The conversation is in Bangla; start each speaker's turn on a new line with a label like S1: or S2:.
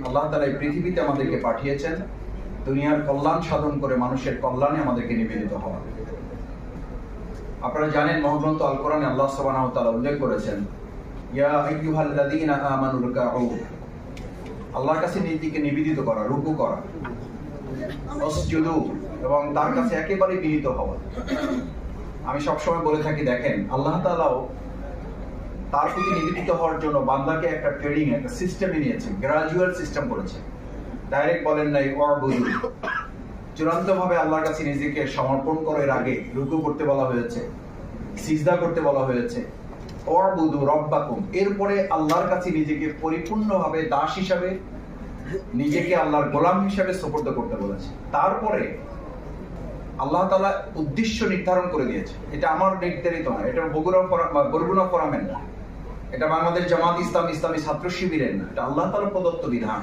S1: আল্লাহ তাআলা এই পৃথিবীতে আমাদেরকে পাঠিয়েছেন দুনিয়ার কল্যাণ সাধন করে মানুষের কল্যাণে আমাদেরকে নিবেদিত হওয়া। আপনারা জানেন মহাগ্রন্থ আল কোরআনে আল্লাহ সুবহানাহু ওয়া তাআলা উল্লেখ করেছেন, ইয়া আইয়ুহাল্লাযীনা আমানু রুকউ, আল্লাহর কাছে নিজেকে নিবেদিত করা, রুকু করা, ওয়াসজুদু, এবং তার কাছে একেবারে বিনীত হওয়া। আমি সবসময় বলে থাকি, দেখেন আল্লাহ তাআলাও তার প্রতি নিবেদিত হওয়ার জন্য বান্দাকে একটা ট্রেনিং, একটা সিস্টেমে নিয়েছেন, গ্রাজুয়াল সিস্টেম করেছেন। ডাইরেক্ট বলেন নাই ওয়াবুদু, চূড়ান্তভাবে আল্লাহর কাছে নিজেকে সমর্পণ করার আগে রুকু করতে বলা হয়েছে, সিজদা করতে বলা হয়েছে, ওয়াবুদু রব্বাকুম, এরপরে আল্লাহর কাছে নিজেকে পরিপূর্ণভাবে দাস হিসাবে, নিজেকে আল্লাহর গোলাম হিসাবে সুপর্দ করতে বলেছে। তারপরে আল্লাহ তাআলা উদ্দেশ্য নির্ধারণ করে দিয়েছে। এটা আমার নির্ধারিত না, এটা বরগুনা ফোরামের না, এটা বাংলাদেশ জামাত ইসলামী ছাত্র শিবিরের না, এটা আল্লাহ তাআলা প্রদত্ত বিধান।